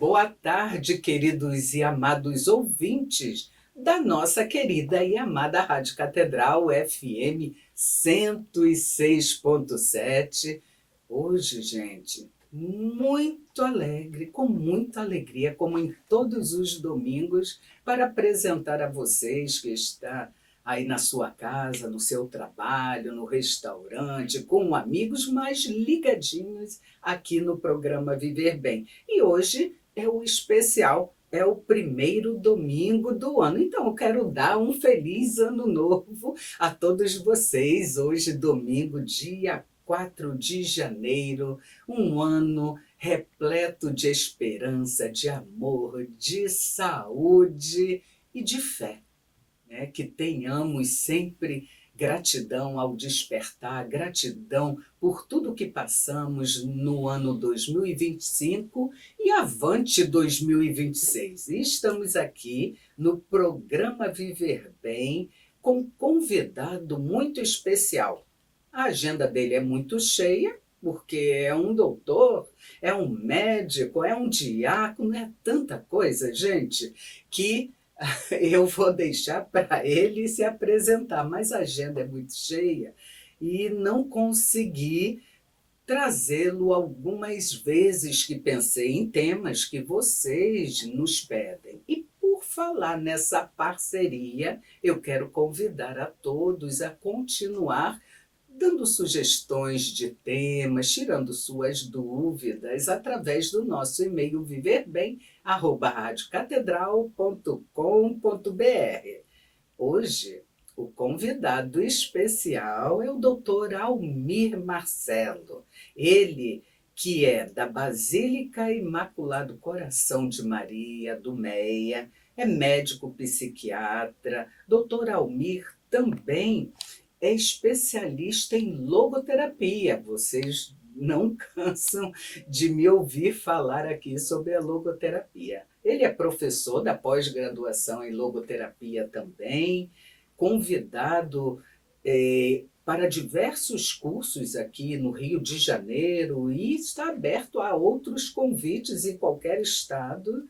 Boa tarde, queridos e amados ouvintes da nossa querida e amada Rádio Catedral FM 106.7. Hoje, gente, muito alegre, com muita alegria, como em todos os domingos, para apresentar a vocês que está aí na sua casa, no seu trabalho, no restaurante, com amigos mais ligadinhos aqui no programa Viver Bem. E hoje é o especial, é o primeiro domingo do ano. Então, eu quero dar um feliz ano novo a todos vocês. Hoje, domingo, dia 4 de janeiro, um ano repleto de esperança, de amor, de saúde e de fé, né? Que tenhamos sempre gratidão ao despertar, gratidão por tudo que passamos no ano 2025 e avante 2026. E estamos aqui no programa Viver Bem com um convidado muito especial. A agenda dele é muito cheia, porque é um doutor, é um médico, é um diácono, é tanta coisa, gente, que eu vou deixar para ele se apresentar, mas a agenda é muito cheia e não consegui trazê-lo algumas vezes que pensei em temas que vocês nos pedem. E por falar nessa parceria, eu quero convidar a todos a continuar dando sugestões de temas, tirando suas dúvidas através do nosso e-mail viverbem@radiocatedral.com.br. Hoje, o convidado especial é o Dr. Almir Marcelo. Ele que é da Basílica Imaculado Coração de Maria, do MEIA, é médico psiquiatra. Dr. Almir também é especialista em logoterapia. Vocês não cansam de me ouvir falar aqui sobre a logoterapia. Ele é professor da pós-graduação em logoterapia também, convidado para diversos cursos aqui no Rio de Janeiro e está aberto a outros convites em qualquer estado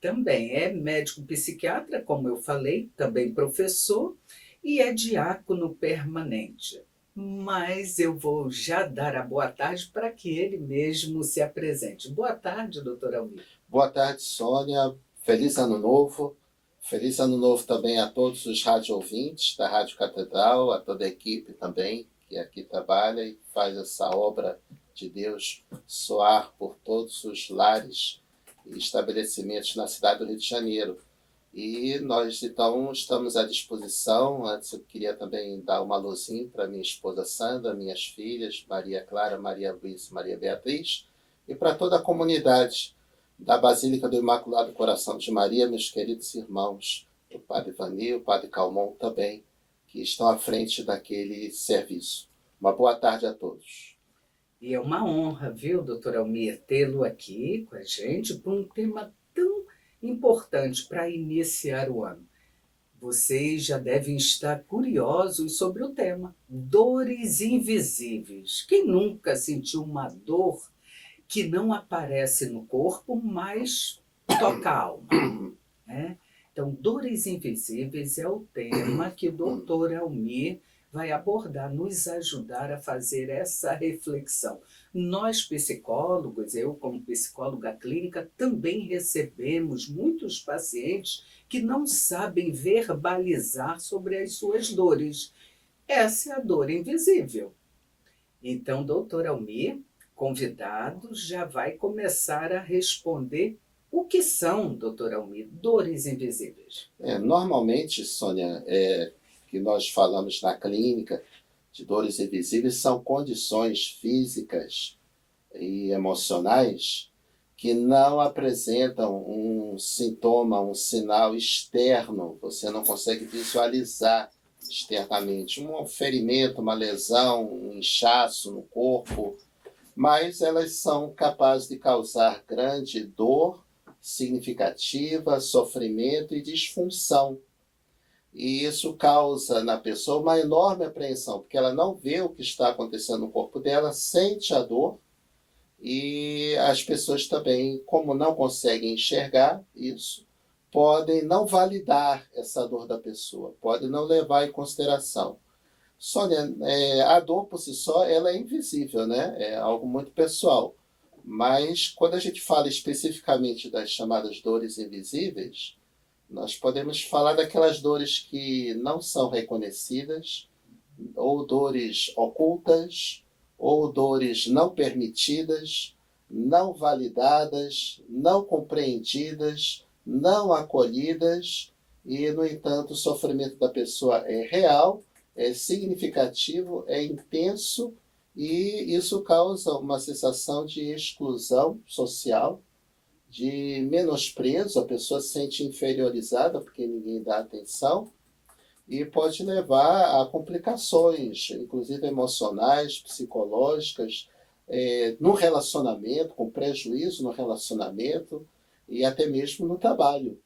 também. É médico psiquiatra, como eu falei, também professor e é diácono permanente. Mas eu vou já dar a boa tarde para que ele mesmo se apresente. Boa tarde, doutor Almir. Boa tarde, Sônia. Feliz Ano Novo. Feliz Ano Novo também a todos os rádio ouvintes da Rádio Catedral, a toda a equipe também que aqui trabalha e faz essa obra de Deus soar por todos os lares e estabelecimentos na cidade do Rio de Janeiro. E nós, então, estamos à disposição. Antes eu queria também dar uma alôzinho para minha esposa Sandra, minhas filhas, Maria Clara, Maria Luísa e Maria Beatriz, e para toda a comunidade da Basílica do Imaculado Coração de Maria, meus queridos irmãos, o Padre Vanil, o Padre Calmon também, que estão à frente daquele serviço. Uma boa tarde a todos. E é uma honra, viu, doutor Almir, tê-lo aqui com a gente por um tema tão importante para iniciar o ano. Vocês já devem estar curiosos sobre o tema, dores invisíveis. Quem nunca sentiu uma dor que não aparece no corpo, mas toca a alma, né? Então, dores invisíveis é o tema que o doutor Almir vai abordar, nos ajudar a fazer essa reflexão. Nós, psicólogos, eu como psicóloga clínica, também recebemos muitos pacientes que não sabem verbalizar sobre as suas dores. Essa é a dor invisível. Então, doutor Almir, convidado, já vai começar a responder o que são, doutor Almir, dores invisíveis. Normalmente, Sônia, que nós falamos na clínica de dores invisíveis são condições físicas e emocionais que não apresentam um sintoma, um sinal externo, você não consegue visualizar externamente, um ferimento, uma lesão, um inchaço no corpo, mas elas são capazes de causar grande dor significativa, sofrimento e disfunção. E isso causa na pessoa uma enorme apreensão, porque ela não vê o que está acontecendo no corpo dela, sente a dor, E as pessoas também, como não conseguem enxergar isso, podem não validar essa dor da pessoa, podem não levar em consideração. Sônia, a dor por si só ela é invisível, né? É algo muito pessoal. Mas quando a gente fala especificamente das chamadas dores invisíveis, nós podemos falar daquelas dores que não são reconhecidas, ou dores ocultas, ou dores não permitidas, não validadas, não compreendidas, não acolhidas, e, no entanto, o sofrimento da pessoa é real, é significativo, é intenso, e isso causa uma sensação de exclusão social, de menosprezo, a pessoa se sente inferiorizada porque ninguém dá atenção, e pode levar a complicações, inclusive emocionais, psicológicas, no relacionamento, com prejuízo no relacionamento e até mesmo no trabalho.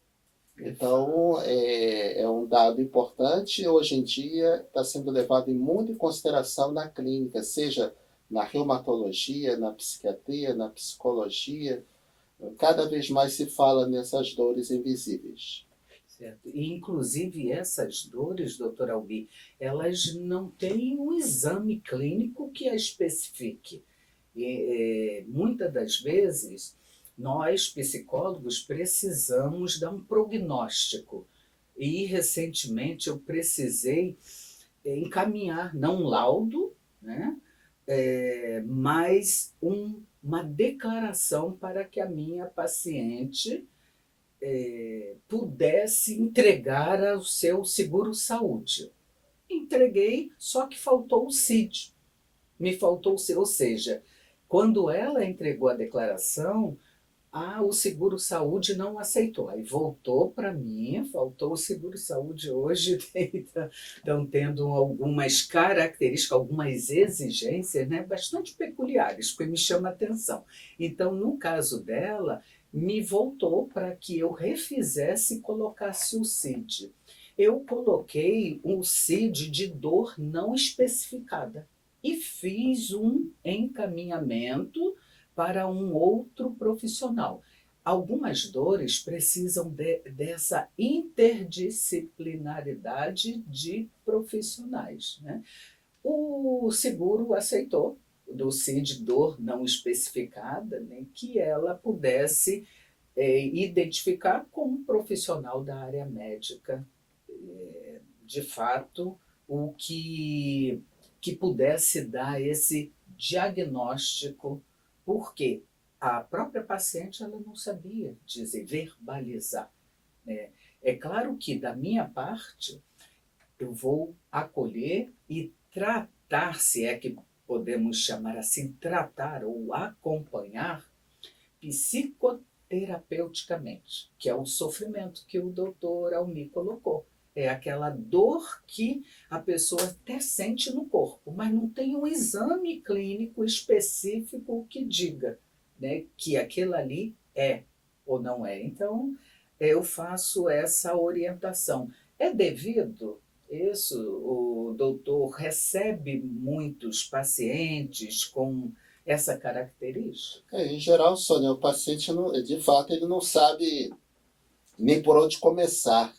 Então, é um dado importante. Hoje em dia está sendo levado muito em consideração na clínica, seja na reumatologia, na psiquiatria, na psicologia. Cada vez mais se fala nessas dores invisíveis. Certo. E, inclusive, essas dores, doutor Albi, elas não têm um exame clínico que a especifique. Muitas das vezes, nós, psicólogos, precisamos dar um prognóstico. E, recentemente, eu precisei encaminhar, não um laudo, né? Mas uma declaração para que a minha paciente pudesse entregar ao seu seguro-saúde. Entreguei, só que faltou o CID. Me faltou o CID, ou seja, quando ela entregou a declaração, o seguro-saúde não aceitou. Aí voltou para mim, faltou o seguro-saúde hoje, estão tendo algumas características, algumas exigências, né, bastante peculiares, porque me chama a atenção. Então, no caso dela, me voltou para que eu refizesse e colocasse o CID. Eu coloquei um CID de dor não especificada e fiz um encaminhamento para um outro profissional. Algumas dores precisam dessa interdisciplinaridade de profissionais, né? O seguro aceitou, do CID dor não especificada, né, que ela pudesse identificar como um profissional da área médica, de fato, o que pudesse dar esse diagnóstico, porque a própria paciente ela não sabia dizer, verbalizar. Né? É claro que, da minha parte, eu vou acolher e tratar, se é que podemos chamar assim, tratar ou acompanhar psicoterapeuticamente, que é o sofrimento que o doutor Almi colocou. É aquela dor que a pessoa até sente no corpo, mas não tem um exame clínico específico que diga, né, que aquilo ali é ou não é. Então, eu faço essa orientação. É devido isso? O doutor recebe muitos pacientes com essa característica? Em geral, Sônia, o paciente, de fato, ele não sabe nem por onde começar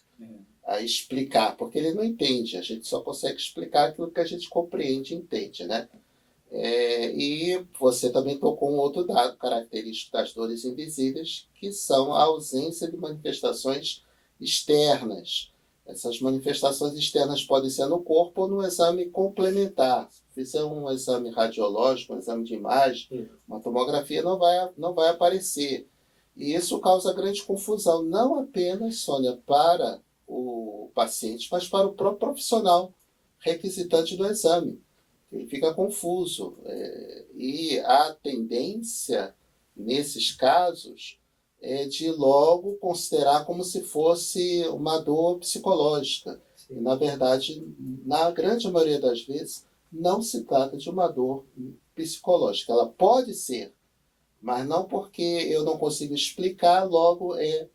a explicar, porque ele não entende. A gente só consegue explicar aquilo que a gente compreende e entende, né? E você também tocou um outro dado característico das dores invisíveis, que são a ausência de manifestações externas. Essas manifestações externas podem ser no corpo ou no exame complementar. Se fizer um exame radiológico, um exame de imagem, uma tomografia não vai aparecer. E isso causa grande confusão, não apenas, Sônia, para o paciente, mas para o próprio profissional requisitante do exame. Ele fica confuso. E a tendência, nesses casos, é de logo considerar como se fosse uma dor psicológica. E, na verdade, na grande maioria das vezes, não se trata de uma dor psicológica. Ela pode ser, mas não porque eu não consigo explicar, logo é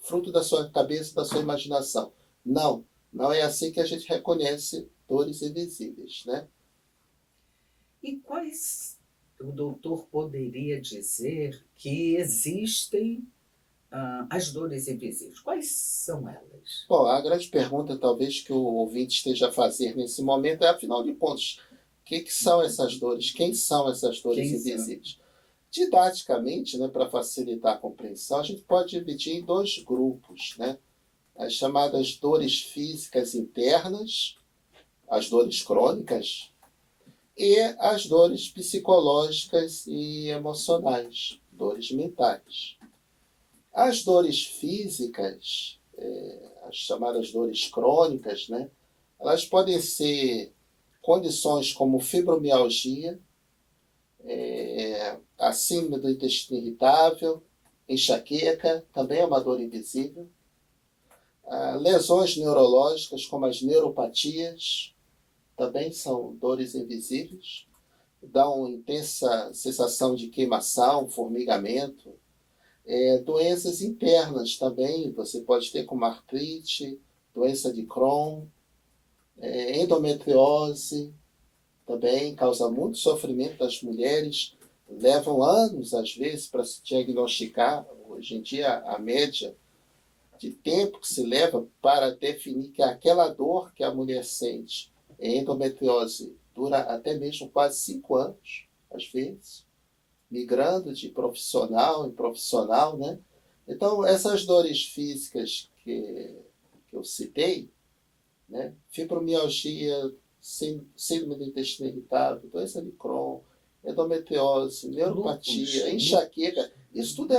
fruto da sua cabeça, da sua imaginação. Não, não é assim que a gente reconhece dores invisíveis, né? E quais o doutor poderia dizer que existem as dores invisíveis. Quais são elas? Bom, a grande pergunta talvez que o ouvinte esteja a fazer nesse momento é, afinal de contas, o que são essas dores? Quem são essas dores Quem são? invisíveis? Didaticamente, né, para facilitar a compreensão, a gente pode dividir em dois grupos, né? As chamadas dores físicas internas, as dores crônicas, e as dores psicológicas e emocionais, dores mentais. As dores físicas, as chamadas dores crônicas, né, elas podem ser condições como fibromialgia, a síndrome do intestino irritável, enxaqueca, também é uma dor invisível, lesões neurológicas como as neuropatias, também são dores invisíveis, dão intensa sensação de queimação, formigamento. Doenças internas também, você pode ter como artrite, doença de Crohn, endometriose, também causa muito sofrimento das mulheres, levam anos às vezes para se diagnosticar. Hoje em dia a média de tempo que se leva para definir que aquela dor que a mulher sente em endometriose dura até mesmo quase 5 anos, às vezes, migrando de profissional em profissional, né? Então, essas dores físicas que eu citei, né? Fibromialgia, síndrome do intestino irritável, doença de Crohn, endometriose, neuropatia, enxaqueca, isso tudo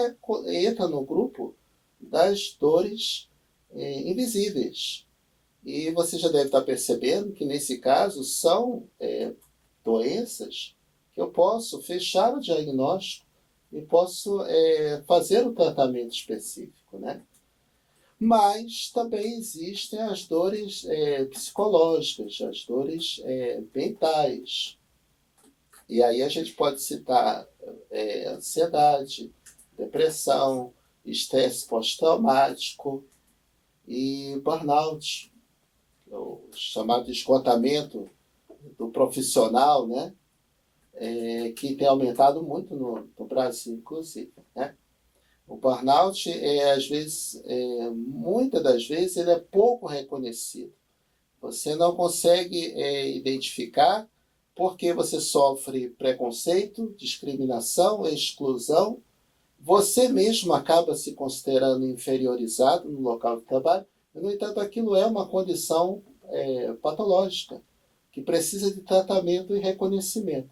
entra no grupo das dores invisíveis. E você já deve estar percebendo que, nesse caso, são doenças que eu posso fechar o diagnóstico e posso fazer o tratamento específico, né? Mas também existem as dores psicológicas, as dores mentais. E aí a gente pode citar ansiedade, depressão, estresse pós-traumático e burnout, o chamado esgotamento do profissional, né? Que tem aumentado muito no Brasil, inclusive, né? O burnout, às vezes, muitas das vezes, ele é pouco reconhecido. Você não consegue identificar porque você sofre preconceito, discriminação, exclusão. Você mesmo acaba se considerando inferiorizado no local de trabalho. No entanto, aquilo é uma condição patológica que precisa de tratamento e reconhecimento.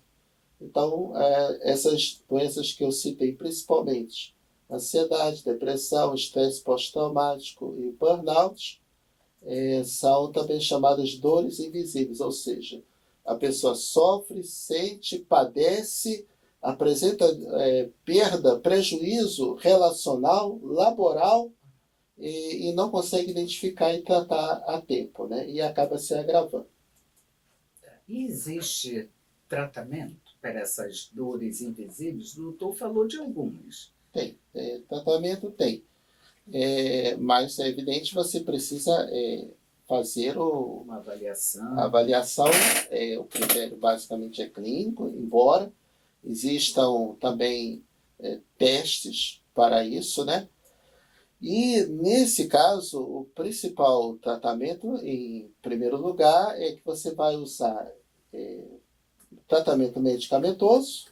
Então, essas doenças que eu citei principalmente, ansiedade, depressão, estresse pós-traumático e burnout, são também chamadas dores invisíveis, ou seja, a pessoa sofre, sente, padece, apresenta perda, prejuízo relacional, laboral, e não consegue identificar e tratar a tempo, né? E acaba se agravando. E existe tratamento para essas dores invisíveis? O doutor falou de algumas. Tem, tratamento tem. Mas é evidente que você precisa fazer uma avaliação. A avaliação, o critério basicamente é clínico, embora existam também testes para isso, né? E nesse caso, o principal tratamento, em primeiro lugar, é que você vai usar tratamento medicamentoso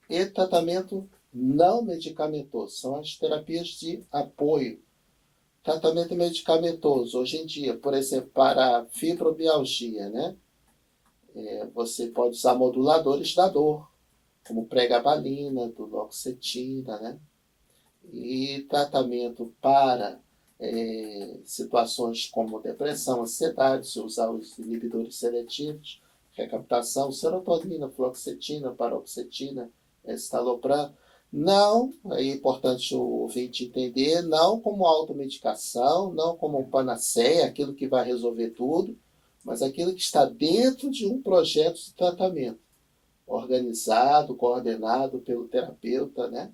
e tratamento não medicamentoso. São as terapias de apoio. Tratamento medicamentoso, hoje em dia, por exemplo, para fibromialgia, né? Você pode usar moduladores da dor, como pregabalina, duloxetina, né? E tratamento para situações como depressão, ansiedade, se usar os inibidores seletivos, recaptação, serotonina, fluoxetina, paroxetina, estalopram. Não, é importante o ouvinte entender, não como automedicação, não como panaceia, aquilo que vai resolver tudo, mas aquilo que está dentro de um projeto de tratamento, organizado, coordenado pelo terapeuta, né?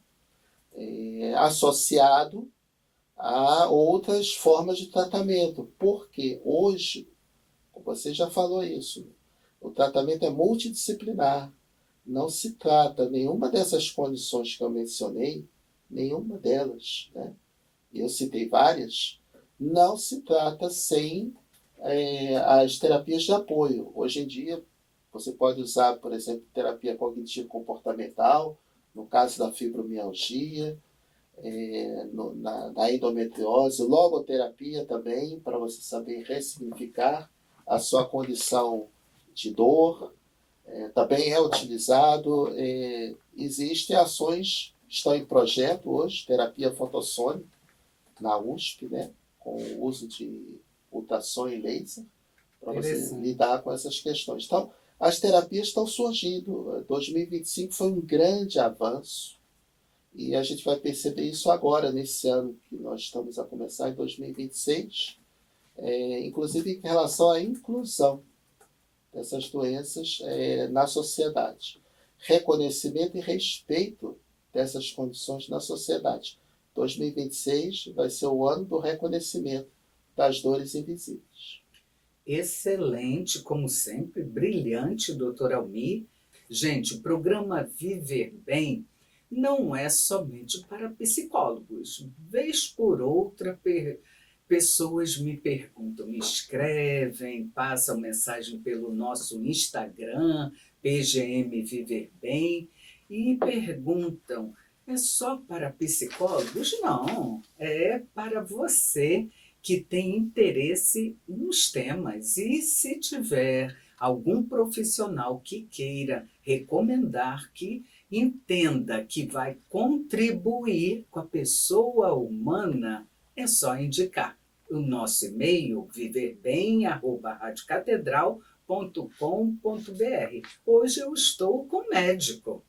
Associado a outras formas de tratamento, porque hoje, você já falou isso, o tratamento é multidisciplinar. não se trata nenhuma dessas condições que eu mencionei, nenhuma delas, né? Eu citei várias, não se trata sem as terapias de apoio. Hoje em dia, você pode usar, por exemplo, terapia cognitivo-comportamental, no caso da fibromialgia, na endometriose, logoterapia também, para você saber ressignificar a sua condição de dor, também é utilizado. Existem ações, estão em projeto hoje, terapia fotossônica, na USP, né, com o uso de ultrassom e laser, para você lidar com essas questões. Então, as terapias estão surgindo. 2025 foi um grande avanço, e a gente vai perceber isso agora, nesse ano que nós estamos a começar, em 2026, inclusive em relação à inclusão dessas doenças na sociedade. Reconhecimento e respeito dessas condições na sociedade. 2026 vai ser o ano do reconhecimento das dores invisíveis. Excelente, como sempre, brilhante, doutor Almir. Gente, o programa Viver Bem não é somente para psicólogos. Vez por outra, pessoas me perguntam, me escrevem, passam mensagem pelo nosso Instagram, PGM Viver Bem, e perguntam, é só para psicólogos? Não, é para você que tem interesse nos temas. E se tiver algum profissional que queira recomendar, que entenda que vai contribuir com a pessoa humana, é só indicar. O nosso e-mail, viverbem@radiocatedral.com.br. Hoje eu estou com um médico.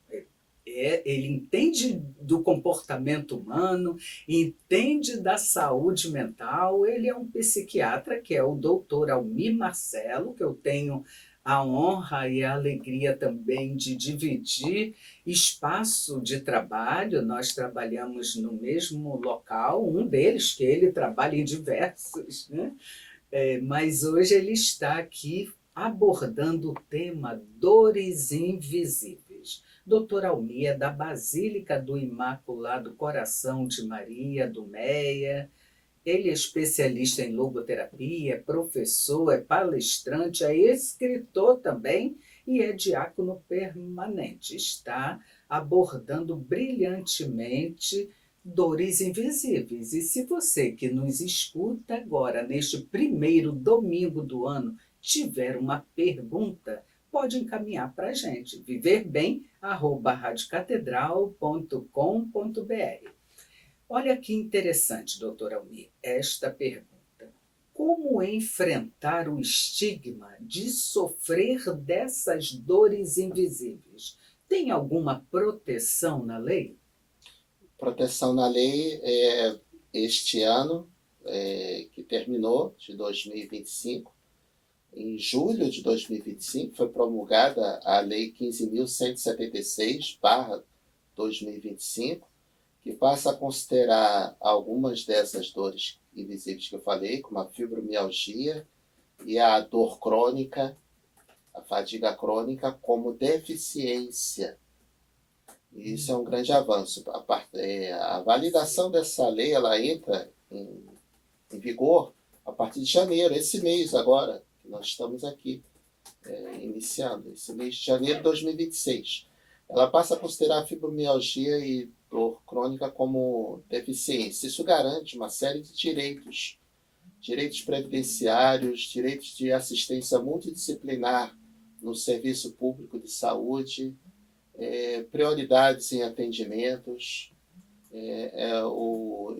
Ele entende do comportamento humano, entende da saúde mental. Ele é um psiquiatra, que é o doutor Almir Marcelo, que eu tenho a honra e a alegria também de dividir espaço de trabalho. Nós trabalhamos no mesmo local, um deles, que ele trabalha em diversos, né? Mas hoje ele está aqui abordando o tema Dores Invisíveis. Dr. Almir é da Basílica do Imaculado Coração de Maria, do Meia. Ele é especialista em logoterapia, é professor, é palestrante, é escritor também e é diácono permanente. Está abordando brilhantemente dores invisíveis. E se você que nos escuta agora, neste primeiro domingo do ano, tiver uma pergunta, pode encaminhar para a gente, viverbem@radiocatedral.com.br. Olha que interessante, doutor Almir, esta pergunta. Como enfrentar o estigma de sofrer dessas dores invisíveis? Tem alguma proteção na lei? Proteção na lei este ano, que terminou, de 2025, em julho de 2025, foi promulgada a Lei 15.176/2025, que passa a considerar algumas dessas dores invisíveis que eu falei, como a fibromialgia e a dor crônica, a fadiga crônica, como deficiência. E isso é um grande avanço. A validação dessa lei, ela entra em vigor a partir de janeiro, esse mês agora, que nós estamos aqui iniciando, esse mês de janeiro de 2026. Ela passa a considerar a fibromialgia e dor crônica como deficiência. Isso garante uma série de direitos. Direitos previdenciários, direitos de assistência multidisciplinar no serviço público de saúde, prioridades em atendimentos,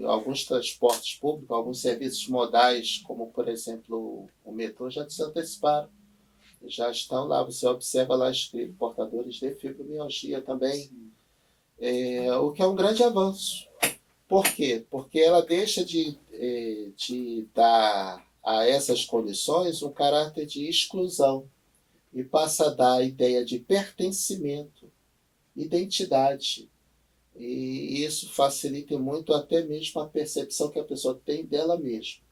alguns transportes públicos, alguns serviços modais, como, por exemplo, o metrô, já se anteciparam. Já estão lá, você observa lá escrito, portadores de fibromialgia também, o que é um grande avanço. Por quê? Porque ela deixa de dar a essas condições um caráter de exclusão e passa a dar a ideia de pertencimento, identidade. E isso facilita muito até mesmo a percepção que a pessoa tem dela mesma.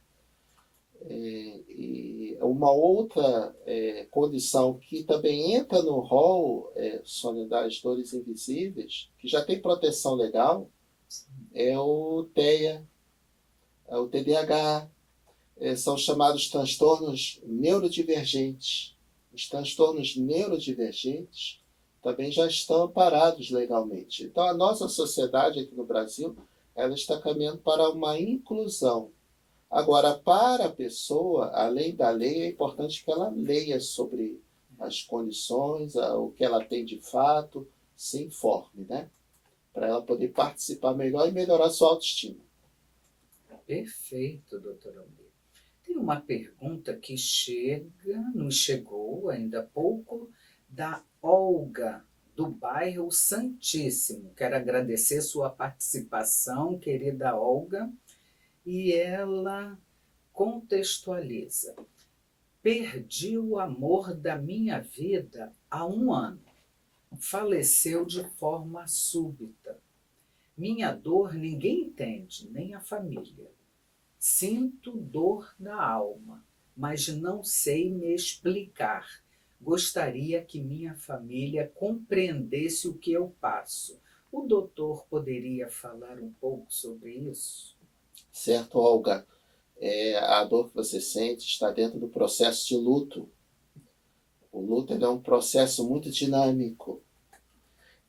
E uma outra condição que também entra no rol, Sônia, das dores invisíveis, que já tem proteção legal, é o TEA, é o TDAH, são chamados transtornos neurodivergentes. Os transtornos neurodivergentes também já estão amparados legalmente. Então, a nossa sociedade aqui no Brasil, ela está caminhando para uma inclusão. Agora, para a pessoa, além da lei, é importante que ela leia sobre as condições, o que ela tem de fato, se informe, né? Para ela poder participar melhor e melhorar sua autoestima. Perfeito, doutora Almeida. Tem uma pergunta que nos chegou ainda há pouco, da Olga, do bairro Santíssimo. Quero agradecer sua participação, querida Olga, e ela contextualiza. Perdi o amor da minha vida há 1 ano. Faleceu de forma súbita. Minha dor ninguém entende, nem a família. Sinto dor na alma, mas não sei me explicar. Gostaria que minha família compreendesse o que eu passo. O doutor poderia falar um pouco sobre isso? Certo, Olga. A dor que você sente está dentro do processo de luto. O luto é um processo muito dinâmico.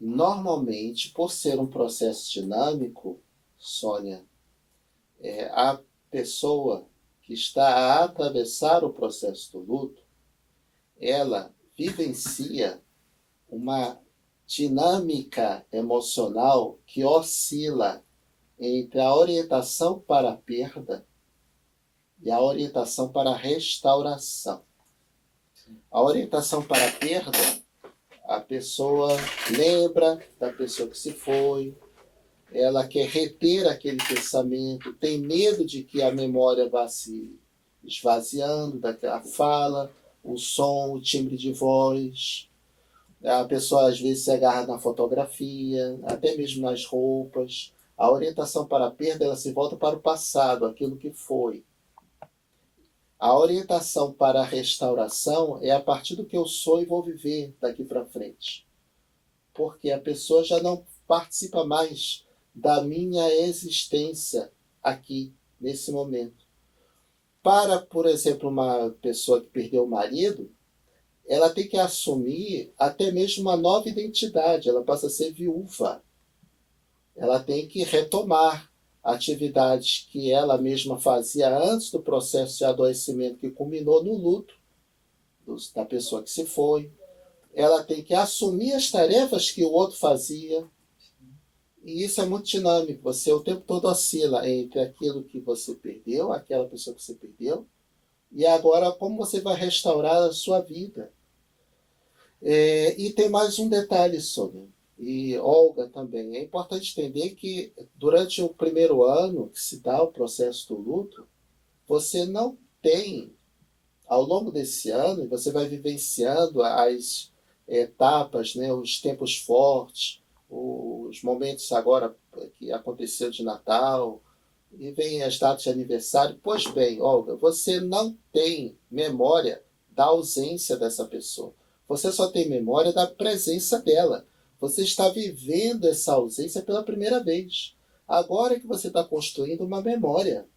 Normalmente, por ser um processo dinâmico, Sônia, a pessoa que está a atravessar o processo do luto, ela vivencia uma dinâmica emocional que oscila entre a orientação para a perda e a orientação para a restauração. A orientação para a perda, a pessoa lembra da pessoa que se foi, ela quer reter aquele pensamento, tem medo de que a memória vá se esvaziando daquela fala, o som, o timbre de voz. A pessoa às vezes se agarra na fotografia, até mesmo nas roupas. A orientação para a perda, ela se volta para o passado, aquilo que foi. A orientação para a restauração é a partir do que eu sou e vou viver daqui para frente. Porque a pessoa já não participa mais da minha existência aqui, nesse momento. Para, por exemplo, uma pessoa que perdeu o marido, ela tem que assumir até mesmo uma nova identidade, ela passa a ser viúva. Ela tem que retomar atividades que ela mesma fazia antes do processo de adoecimento que culminou no luto da pessoa que se foi. Ela tem que assumir as tarefas que o outro fazia. E isso é muito dinâmico. Você o tempo todo oscila entre aquilo que você perdeu, aquela pessoa que você perdeu, e agora como você vai restaurar a sua vida. E tem mais um detalhe, Sônia, e Olga também. É importante entender que durante o primeiro ano que se dá o processo do luto, você não tem, ao longo desse ano, você vai vivenciando as etapas, né, os tempos fortes, os momentos agora que aconteceu de Natal, e vem as datas de aniversário. Pois bem, Olga, você não tem memória da ausência dessa pessoa. Você só tem memória da presença dela. Você está vivendo essa ausência pela primeira vez. Agora é que você está construindo uma memória.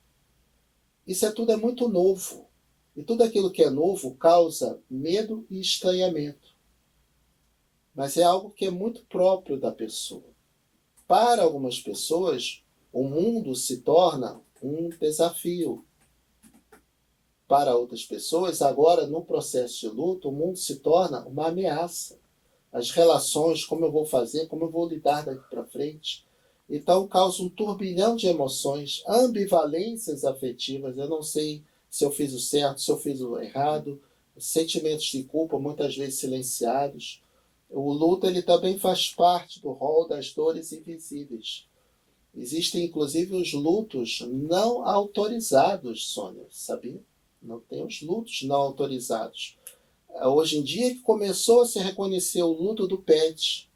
Isso tudo é muito novo. E tudo aquilo que é novo causa medo e estranhamento. Mas é algo que é muito próprio da pessoa. Para algumas pessoas, o mundo se torna um desafio. Para outras pessoas, agora no processo de luto, o mundo se torna uma ameaça. As relações, como eu vou fazer, como eu vou lidar daqui para frente. Então causa um turbilhão de emoções, ambivalências afetivas. Eu não sei se eu fiz o certo, se eu fiz o errado. Sentimentos de culpa, muitas vezes silenciados. O luto ele também faz parte do rol das dores invisíveis. Existem inclusive os lutos não autorizados, Sônia, sabia? Não tem os lutos não autorizados. Hoje em dia que começou a se reconhecer o luto do PET.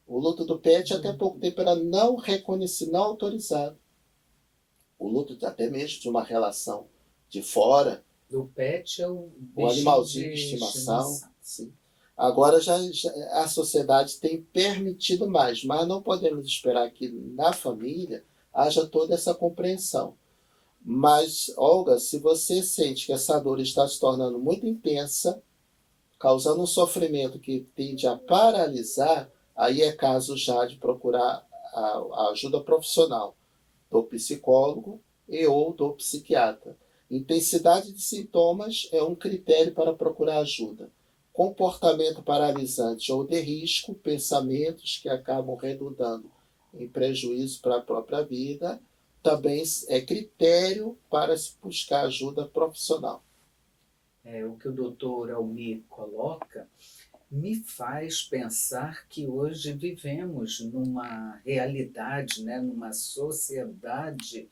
O luto do PET até pouco tempo era não reconhecido, não autorizado. O luto até mesmo de uma relação de fora, Do pet é o o bichinho animalzinho de de estimação. estimação. Sim. Agora já a sociedade tem permitido mais, mas não podemos esperar que na família haja toda essa compreensão. Mas, Olga, se você sente que essa dor está se tornando muito intensa, causando um sofrimento que tende a paralisar, aí é caso já de procurar a ajuda profissional do psicólogo e ou do psiquiatra. Intensidade de sintomas é um critério para procurar ajuda. Comportamento paralisante ou de risco, pensamentos que acabam redundando em prejuízo para a própria vida, também é critério para se buscar ajuda profissional. O que o doutor Almir coloca me faz pensar que hoje vivemos numa realidade, né, numa sociedade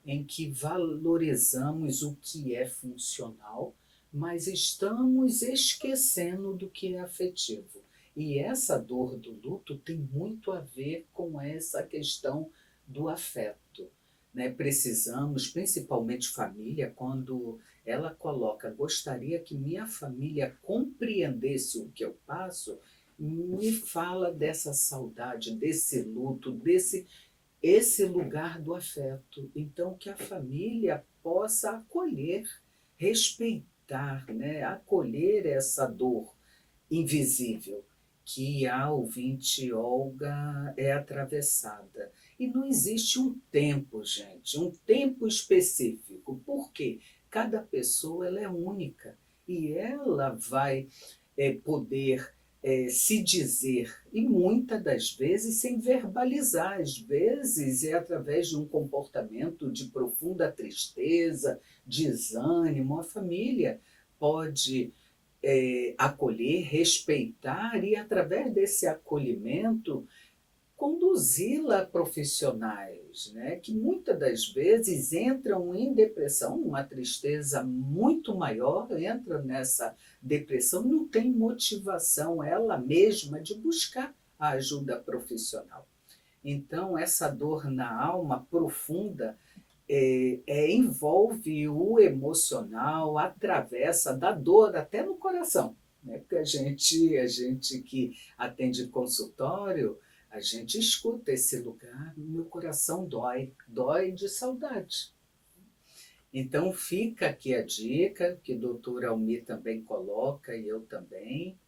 em que valorizamos o que é funcional, mas estamos esquecendo do que é afetivo. E essa dor do luto tem muito a ver com essa questão do afeto. Né? Precisamos, principalmente família, quando ela coloca, gostaria que minha família compreendesse o que eu passo, me fala dessa saudade, desse luto, desse esse lugar do afeto. Então, que a família possa acolher, respeitar, né? Acolher essa dor invisível que a ouvinte Olga é atravessada. E não existe um tempo, gente, um tempo específico. Por quê? Cada pessoa ela é única e ela vai poder se dizer, e muitas das vezes sem verbalizar, às vezes é através de um comportamento de profunda tristeza, desânimo. A família pode acolher, respeitar e, através desse acolhimento, conduzi-la a profissionais, né, que muitas das vezes entram em depressão, uma tristeza muito maior, entra nessa depressão, não tem motivação ela mesma de buscar a ajuda profissional. Então, essa dor na alma profunda envolve o emocional, atravessa da dor até no coração. Né? Porque a gente que atende consultório, a gente escuta esse lugar, meu coração dói, dói de saudade. Então fica aqui a dica, que o doutor Almir também coloca, e eu também.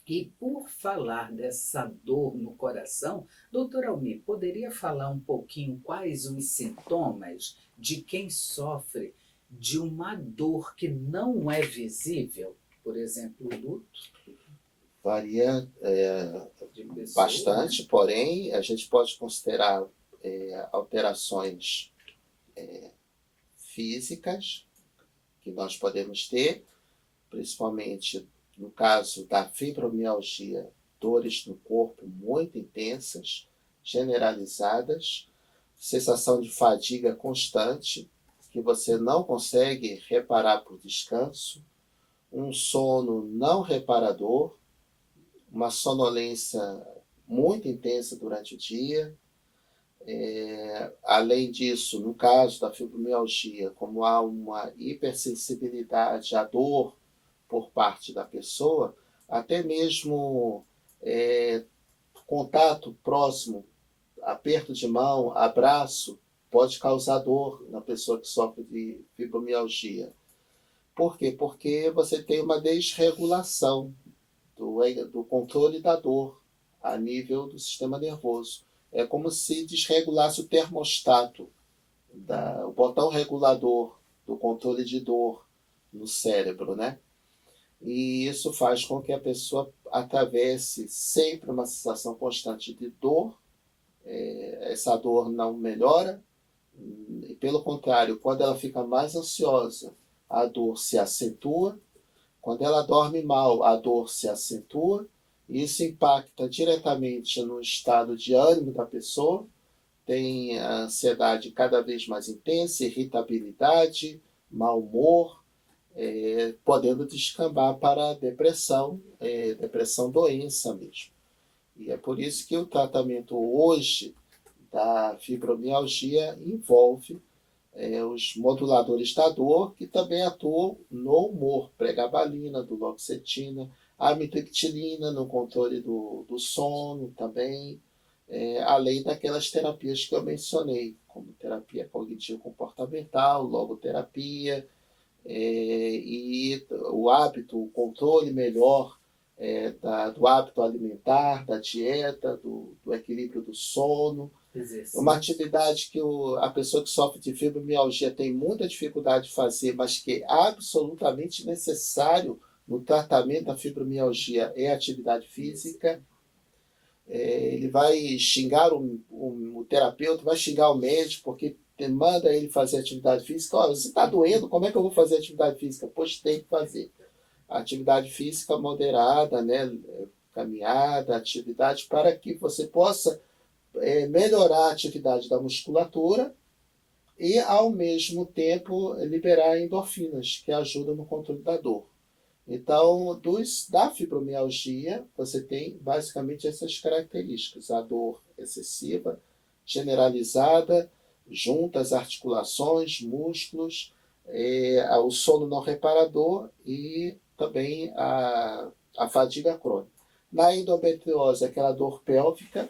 E por falar dessa dor no coração, doutor Almir, poderia falar um pouquinho quais os sintomas de quem sofre de uma dor que não é visível? Por exemplo, o luto? Varia Pessoa, bastante, né? porém a gente pode considerar alterações físicas que nós podemos ter, principalmente no caso da fibromialgia, dores no corpo muito intensas, generalizadas, sensação de fadiga constante, que você não consegue reparar por descanso, um sono não reparador, uma sonolência muito intensa durante o dia. Além disso, no caso da fibromialgia, como há uma hipersensibilidade à dor por parte da pessoa, até mesmo contato próximo, aperto de mão, abraço, pode causar dor na pessoa que sofre de fibromialgia. Por quê? Porque você tem uma desregulação do controle da dor a nível do sistema nervoso. É como se desregulasse o termostato, o botão regulador do controle de dor no cérebro, né? E isso faz com que a pessoa atravesse sempre uma sensação constante de dor. Essa dor não melhora, e pelo contrário, quando ela fica mais ansiosa, a dor se acentua. Quando ela dorme mal, a dor se acentua, e isso impacta diretamente no estado de ânimo da pessoa. Tem a ansiedade cada vez mais intensa, irritabilidade, mau humor, podendo descambar para a depressão, depressão doença mesmo. E é por isso que o tratamento hoje da fibromialgia envolve os moduladores da dor, que também atuam no humor, pregabalina, duloxetina, amitriptilina no controle do sono também, além daquelas terapias que eu mencionei, como terapia cognitivo-comportamental, logoterapia, e o hábito, o controle melhor do hábito alimentar, da dieta, do equilíbrio do sono. Exercício. Uma atividade que a pessoa que sofre de fibromialgia tem muita dificuldade de fazer, mas que é absolutamente necessário no tratamento da fibromialgia é a atividade física. Ele vai xingar o terapeuta, vai xingar o médico, porque manda ele fazer atividade física. Olha, você está doendo, como é que eu vou fazer atividade física? Pois tem que fazer. Atividade física moderada, né? Caminhada, atividade para que você possa melhorar a atividade da musculatura e, ao mesmo tempo, liberar endorfinas, que ajudam no controle da dor. Então, da fibromialgia, você tem basicamente essas características: a dor excessiva, generalizada, junto às articulações, músculos, o sono não reparador e também a fadiga crônica. Na endometriose, aquela dor pélvica,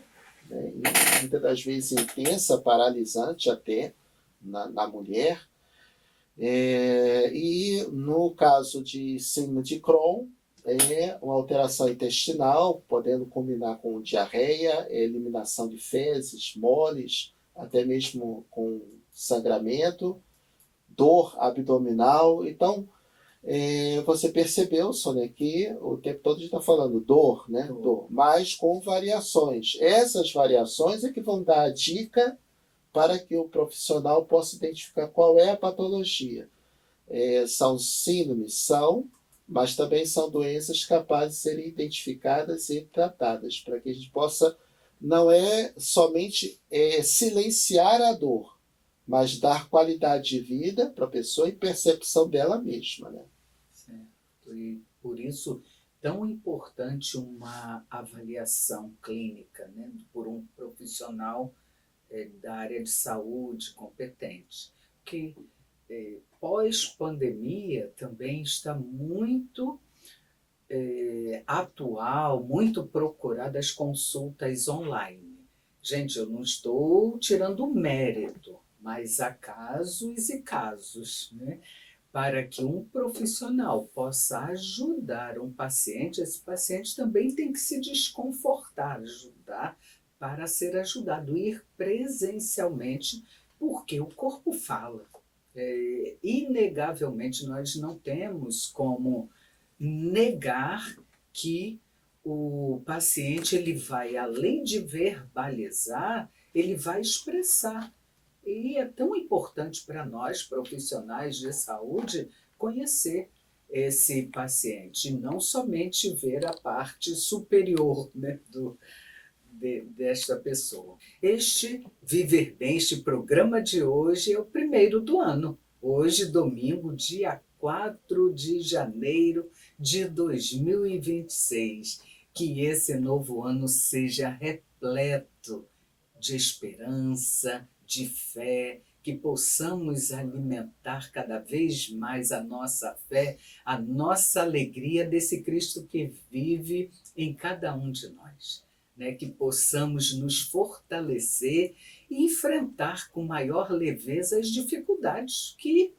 né, muitas das vezes intensa, paralisante até na mulher. E no caso de síndrome de Crohn, uma alteração intestinal, podendo combinar com diarreia, eliminação de fezes, moles, até mesmo com sangramento, dor abdominal. Então, você percebeu, Sônia, que o tempo todo a gente está falando dor, né? Dor, mas com variações. Essas variações é que vão dar a dica para que o profissional possa identificar qual é a patologia. São síndromes? São, mas também são doenças capazes de serem identificadas e tratadas, para que a gente possa, não é somente silenciar a dor, mas dar qualidade de vida para a pessoa e percepção dela mesma, né? Certo. E por isso, tão importante uma avaliação clínica, né, por um profissional da área de saúde competente. Porque pós-pandemia também está muito atual, muito procurada as consultas online. Gente, eu não estou tirando o mérito, mas há casos e casos, né? Para que um profissional possa ajudar um paciente, esse paciente também tem que se desconfortar, ajudar para ser ajudado, ir presencialmente, porque o corpo fala. Inegavelmente, nós não temos como negar que o paciente ele vai, além de verbalizar, ele vai expressar. E é tão importante para nós, profissionais de saúde, conhecer esse paciente, e não somente ver a parte superior, né, desta pessoa. Este Viver Bem, este programa de hoje é o primeiro do ano. Hoje, domingo, dia 4 de janeiro de 2026. Que esse novo ano seja repleto de esperança, de fé, que possamos alimentar cada vez mais a nossa fé, a nossa alegria desse Cristo que vive em cada um de nós. Né? Que possamos nos fortalecer e enfrentar com maior leveza as dificuldades que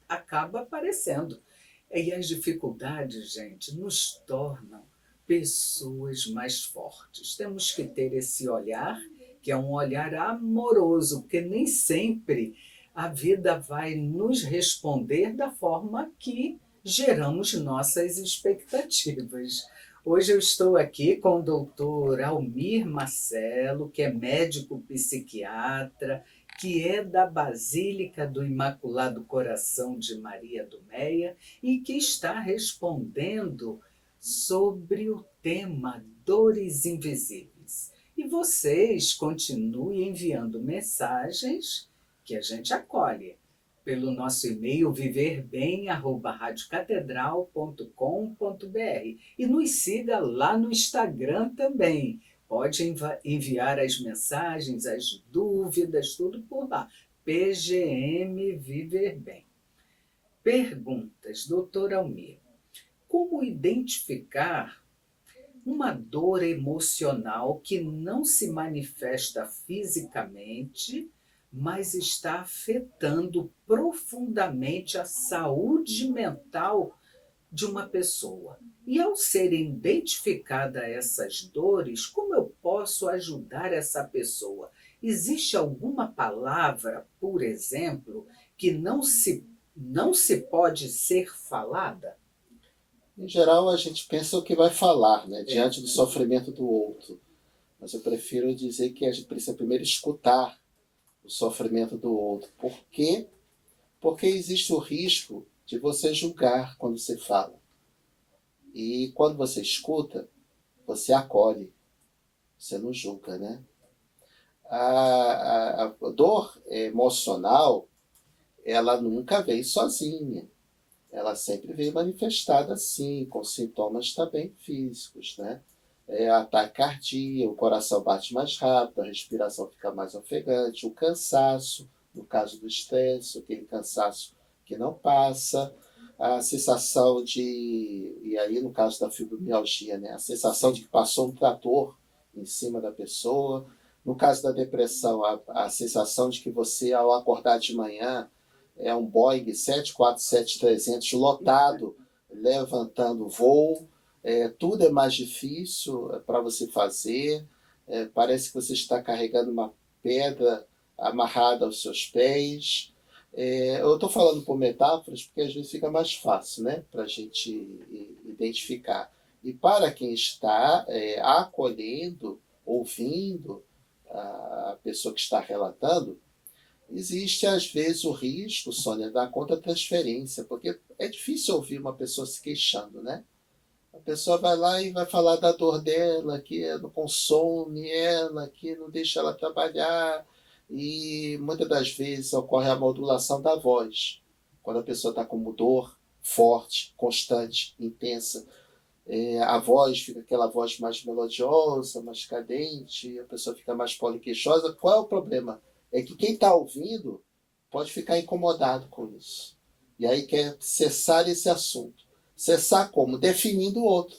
acabam aparecendo. E as dificuldades, gente, nos tornam pessoas mais fortes. Temos que ter esse olhar, que é um olhar amoroso, porque nem sempre a vida vai nos responder da forma que geramos nossas expectativas. Hoje eu estou aqui com o doutor Almir Marcelo, que é médico psiquiatra, que é da Basílica do Imaculado Coração de Maria do Meia e que está respondendo sobre o tema Dores Invisíveis. E vocês continuem enviando mensagens que a gente acolhe pelo nosso e-mail viverbem@radiocatedral.com.br e nos siga lá no Instagram também. Pode enviar as mensagens, as dúvidas, tudo por lá. PGM Viver Bem. Perguntas, doutor Almir. Como identificar uma dor emocional que não se manifesta fisicamente, mas está afetando profundamente a saúde mental de uma pessoa? E ao serem identificadas essas dores, como eu posso ajudar essa pessoa? Existe alguma palavra, por exemplo, que não se pode ser falada? Em geral, a gente pensa o que vai falar, né, diante do sofrimento do outro. Mas eu prefiro dizer que a gente precisa primeiro escutar o sofrimento do outro. Por quê? Porque existe o risco de você julgar quando você fala. E quando você escuta, você acolhe, você não julga, né? A dor emocional, ela nunca veio sozinha. Ela sempre veio manifestada assim, com sintomas também físicos, né? Ataque cardíaco, o coração bate mais rápido, a respiração fica mais ofegante, o cansaço, no caso do estresse, aquele cansaço que não passa, a sensação de, e aí no caso da fibromialgia, né, a sensação de que passou um trator em cima da pessoa. No caso da depressão, a sensação de que você, ao acordar de manhã, é um Boeing 747-300 lotado, levantando voo. Tudo é mais difícil para você fazer. Parece que você está carregando uma pedra amarrada aos seus pés. Eu estou falando por metáforas porque às vezes fica mais fácil, né, para a gente identificar. E para quem está acolhendo, ouvindo a pessoa que está relatando, existe às vezes o risco, Sônia, da contra-transferência, porque é difícil ouvir uma pessoa se queixando, né? A pessoa vai lá e vai falar da dor dela, que não consome ela, que não deixa ela trabalhar, e muitas das vezes ocorre a modulação da voz. Quando a pessoa está com dor forte, constante, intensa, a voz fica aquela voz mais melodiosa, mais cadente, a pessoa fica mais poliqueixosa. Qual é o problema? É que quem está ouvindo pode ficar incomodado com isso. E aí quer cessar esse assunto. Cessar como? Definindo o outro.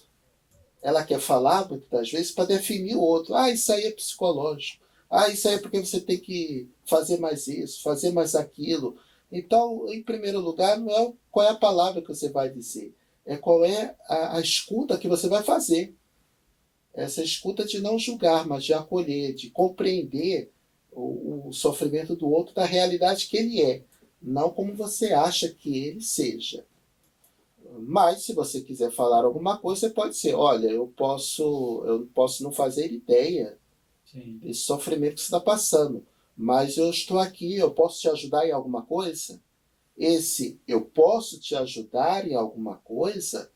Ela quer falar, muitas das vezes, para definir o outro. Ah, isso aí é psicológico. Ah, isso aí é porque você tem que fazer mais isso, fazer mais aquilo. Então, em primeiro lugar, não é qual é a palavra que você vai dizer, é qual é a escuta que você vai fazer. Essa escuta de não julgar, mas de acolher, de compreender o sofrimento do outro da realidade que ele é, não como você acha que ele seja. Mas, se você quiser falar alguma coisa, você pode ser, olha, eu posso não fazer ideia desse sofrimento que você está passando, mas eu estou aqui, eu posso te ajudar em alguma coisa? Esse eu posso te ajudar em alguma coisa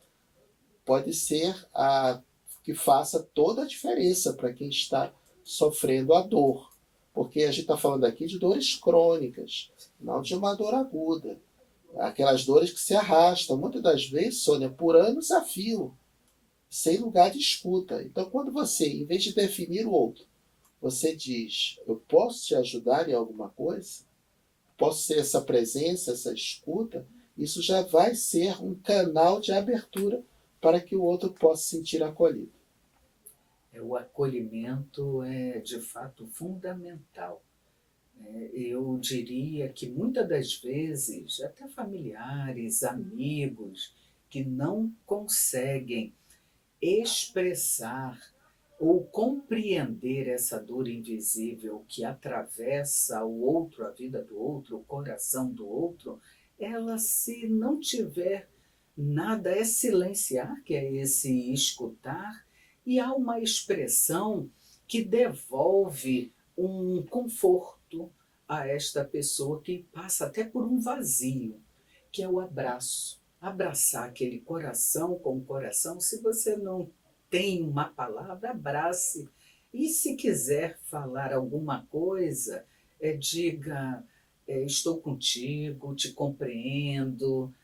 pode ser a que faça toda a diferença para quem está sofrendo a dor. Porque a gente está falando aqui de dores crônicas, não de uma dor aguda. Aquelas dores que se arrastam, muitas das vezes, Sônia, por anos a fio, sem lugar de escuta. Então, quando você, em vez de definir o outro, você diz, eu posso te ajudar em alguma coisa? Posso ser essa presença, essa escuta? Isso já vai ser um canal de abertura para que o outro possa se sentir acolhido. O acolhimento é, de fato, fundamental. Eu diria que muitas das vezes, até familiares, amigos, que não conseguem expressar ou compreender essa dor invisível que atravessa o outro, a vida do outro, o coração do outro, ela, se não tiver nada, é silenciar, que é esse escutar, e há uma expressão que devolve um conforto a esta pessoa que passa até por um vazio, que é o abraço. Abraçar aquele coração com o coração. Se você não tem uma palavra, abrace. E se quiser falar alguma coisa, diga, estou contigo, te compreendo,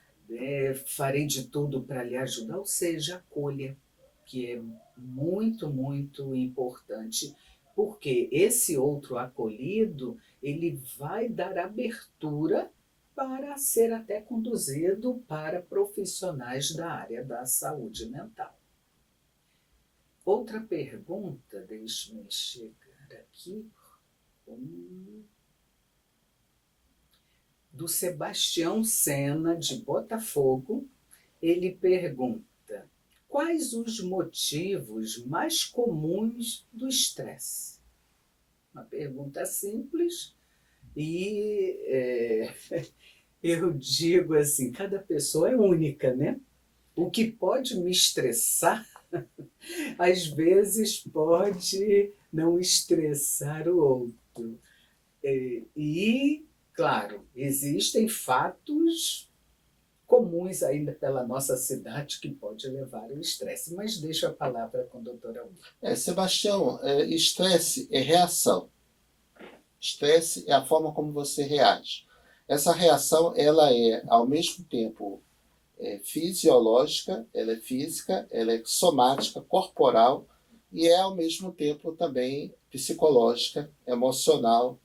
farei de tudo para lhe ajudar, ou seja, acolha, que é muito, muito importante porque esse outro acolhido, ele vai dar abertura para ser até conduzido para profissionais da área da saúde mental. Outra pergunta, deixe-me chegar aqui, do Sebastião Sena, de Botafogo. Ele pergunta: quais os motivos mais comuns do estresse? Uma pergunta simples e eu digo assim, cada pessoa é única, né? O que pode me estressar, às vezes pode não estressar o outro. E, claro, existem fatos comuns ainda pela nossa cidade que pode levar ao estresse. Mas deixo a palavra com a doutora Wilma. Sebastião, estresse é reação. Estresse é a forma como você reage. Essa reação, ela é, ao mesmo tempo, fisiológica, ela é física, ela é somática, corporal, e é, ao mesmo tempo, também psicológica, emocional,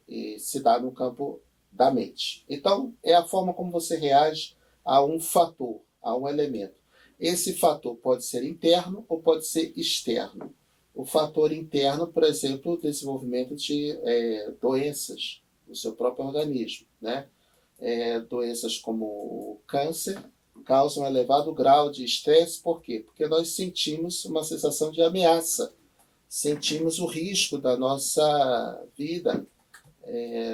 e se dá no campo da mente. Então, é a forma como você reage a um fator, a um elemento. Esse fator pode ser interno ou pode ser externo. O fator interno, por exemplo, o desenvolvimento de doenças no seu próprio organismo, né? Doenças como o câncer causam um elevado grau de estresse. Por quê? Porque nós sentimos uma sensação de ameaça, sentimos o risco da nossa vida,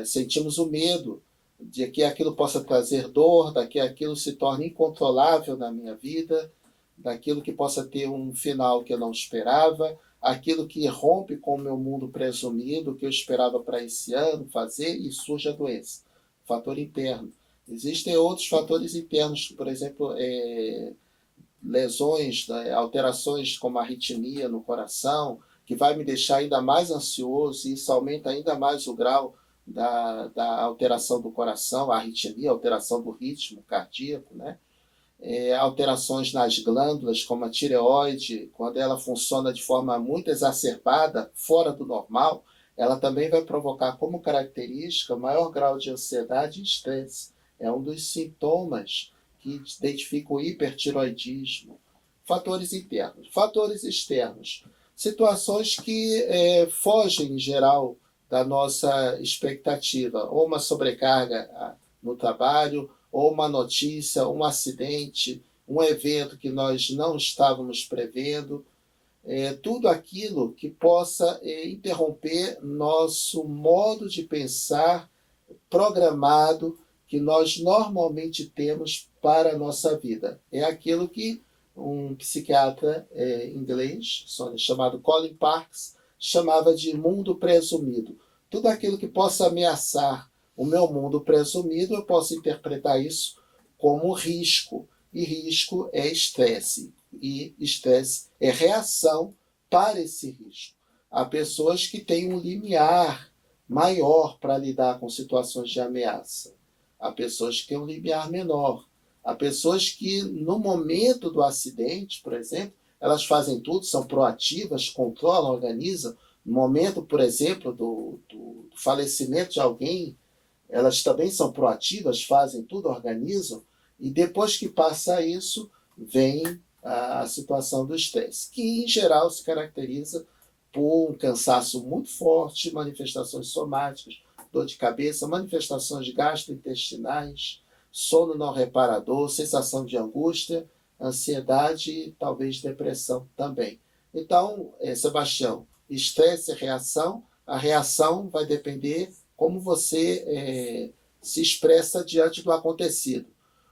sentimos o medo de que aquilo possa trazer dor, de que aquilo se torne incontrolável na minha vida, daquilo que possa ter um final que eu não esperava, aquilo que rompe com o meu mundo presumido, que eu esperava para esse ano fazer, e surge a doença. Fator interno. Existem outros fatores internos, por exemplo, lesões, né, alterações como arritmia no coração, que vai me deixar ainda mais ansioso, e isso aumenta ainda mais o grau da alteração do coração, a arritmia, a alteração do ritmo cardíaco, né? Alterações nas glândulas, como a tireoide, quando ela funciona de forma muito exacerbada, fora do normal, ela também vai provocar como característica maior grau de ansiedade e estresse. É um dos sintomas que identificam o hipertiroidismo. Fatores internos. Fatores externos. Situações que fogem, em geral, da nossa expectativa. Ou uma sobrecarga no trabalho, ou uma notícia, um acidente, um evento que nós não estávamos prevendo. Tudo aquilo que possa interromper nosso modo de pensar programado que nós normalmente temos para a nossa vida. É aquilo que um psiquiatra inglês, chamado Colin Parkes, chamava de mundo presumido. Tudo aquilo que possa ameaçar o meu mundo presumido, eu posso interpretar isso como risco. E risco é estresse. E estresse é reação para esse risco. Há pessoas que têm um limiar maior para lidar com situações de ameaça. Há pessoas que têm um limiar menor. Há pessoas que, no momento do acidente, por exemplo, elas fazem tudo, são proativas, controlam, organizam. No momento, por exemplo, do falecimento de alguém, elas também são proativas, fazem tudo, organizam. E depois que passa isso, vem a situação do estresse, que, em geral, se caracteriza por um cansaço muito forte, manifestações somáticas, dor de cabeça, manifestações gastrointestinais, sono não reparador, sensação de angústia, ansiedade e talvez depressão também. Então, Sebastião, estresse é reação. A reação vai depender como você se expressa diante do acontecido.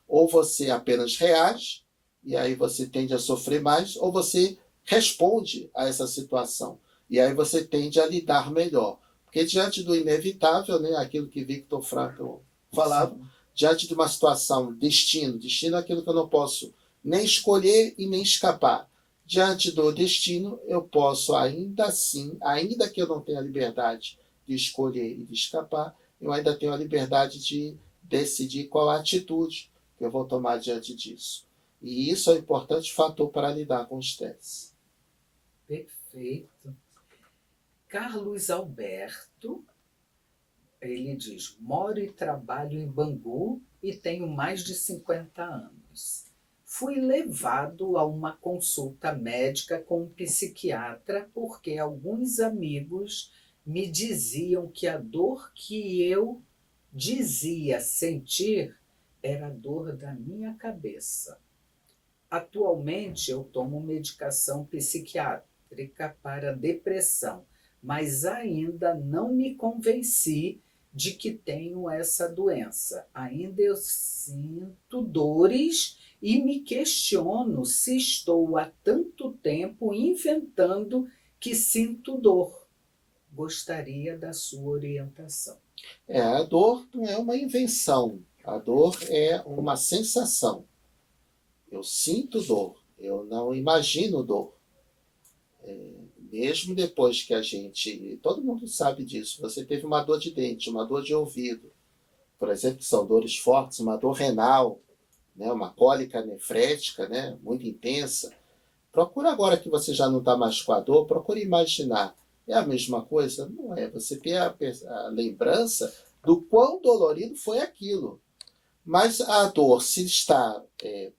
Ou você apenas reage, e aí você tende a sofrer mais, ou você responde a essa situação. E aí você tende a lidar melhor. Porque diante do inevitável, né, aquilo que Viktor Frankl falava, diante de uma situação, destino é aquilo que eu não posso nem escolher e nem escapar. Diante do destino, eu posso ainda assim, ainda que eu não tenha a liberdade de escolher e de escapar, eu ainda tenho a liberdade de decidir qual a atitude que eu vou tomar diante disso. E isso é um importante fator para lidar com o estresse. Perfeito. Carlos Alberto, ele diz: moro e trabalho em Bangu e tenho mais de 50 anos. Fui levado a uma consulta médica com um psiquiatra porque alguns amigos me diziam que a dor que eu dizia sentir era a dor da minha cabeça. Atualmente eu tomo medicação psiquiátrica para depressão, mas ainda não me convenci de que tenho essa doença. Ainda eu sinto dores e me questiono se estou há tanto tempo inventando que sinto dor. Gostaria da sua orientação. A dor não é uma invenção, a dor é uma sensação. Eu sinto dor, eu não imagino dor. Mesmo depois que a gente... Todo mundo sabe disso. Você teve uma dor de dente, uma dor de ouvido, por exemplo, que são dores fortes, uma dor renal, né, uma cólica nefrética, né, muito intensa. Procura agora que você já não está mais com a dor, procura imaginar. É a mesma coisa? Não é. Você tem a lembrança do quão dolorido foi aquilo. Mas a dor, se está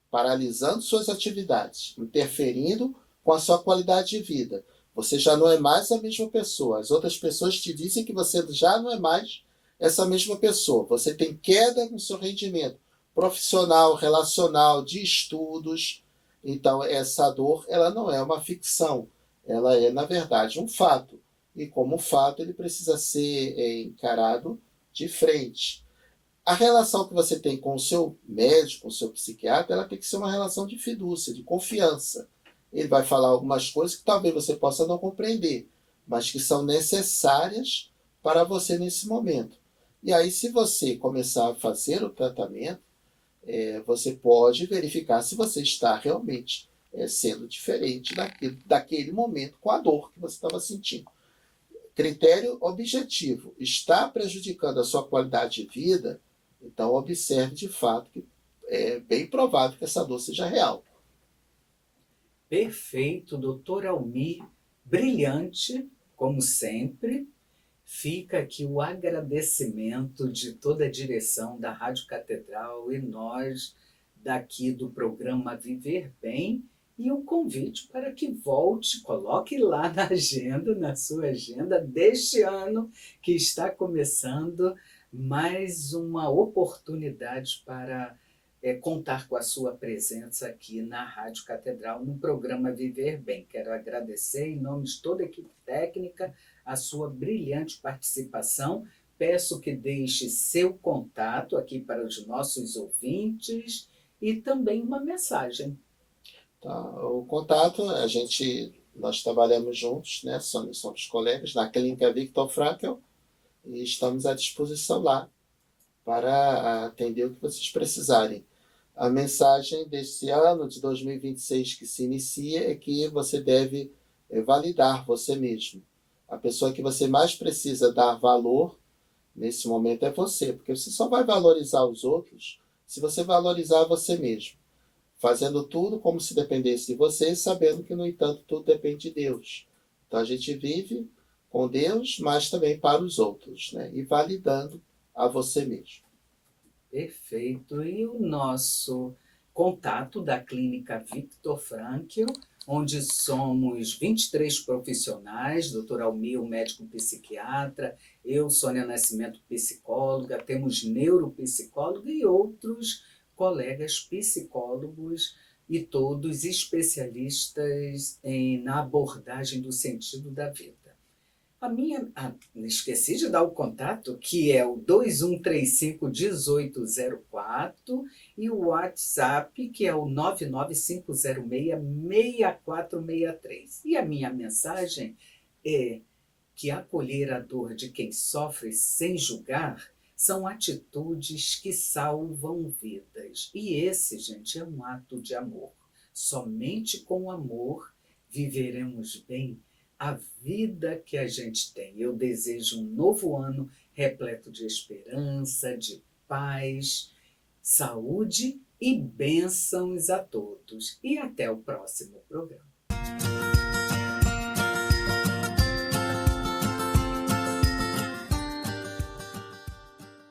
paralisando suas atividades, interferindo com a sua qualidade de vida, você já não é mais a mesma pessoa. As outras pessoas te dizem que você já não é mais essa mesma pessoa. Você tem queda no seu rendimento profissional, relacional, de estudos. Então, essa dor, ela não é uma ficção. Ela é, na verdade, um fato. E como fato, ele precisa ser encarado de frente. A relação que você tem com o seu médico, com o seu psiquiatra, ela tem que ser uma relação de fidúcia, de confiança. Ele vai falar algumas coisas que talvez você possa não compreender, mas que são necessárias para você nesse momento. E aí, se você começar a fazer o tratamento, você pode verificar se você está realmente sendo diferente daquele momento com a dor que você estava sentindo. Critério objetivo: está prejudicando a sua qualidade de vida? Então observe de fato que é bem provável que essa dor seja real. Perfeito, doutor Almir, brilhante, como sempre. Fica aqui o agradecimento de toda a direção da Rádio Catedral e nós daqui do programa Viver Bem, e o convite para que volte, coloque lá na agenda, na sua agenda deste ano, que está começando, mais uma oportunidade para contar com a sua presença aqui na Rádio Catedral, no programa Viver Bem. Quero agradecer, em nome de toda a equipe técnica, a sua brilhante participação. Peço que deixe seu contato aqui para os nossos ouvintes e também uma mensagem. Tá, o contato, nós trabalhamos juntos, né? Somos colegas na Clínica Viktor Frankl e estamos à disposição lá para atender o que vocês precisarem. A mensagem desse ano de 2026 que se inicia é que você deve validar você mesmo. A pessoa que você mais precisa dar valor nesse momento é você, porque você só vai valorizar os outros se você valorizar você mesmo, fazendo tudo como se dependesse de você, sabendo que, no entanto, tudo depende de Deus. Então a gente vive com Deus, mas também para os outros, né? E validando a você mesmo. Perfeito. E o nosso contato da Clínica Viktor Frankl, onde somos 23 profissionais, doutor Almir, médico psiquiatra, eu, Sônia Nascimento, psicóloga, temos neuropsicóloga e outros colegas psicólogos e todos especialistas na abordagem do sentido da vida. Esqueci de dar o contato, que é o 2135-1804 e o WhatsApp, que é o 99506-6463. E a minha mensagem é que acolher a dor de quem sofre sem julgar são atitudes que salvam vidas. E esse, gente, é um ato de amor. Somente com amor viveremos bem a vida que a gente tem. Eu desejo um novo ano repleto de esperança, de paz, saúde e bênçãos a todos. E até o próximo programa.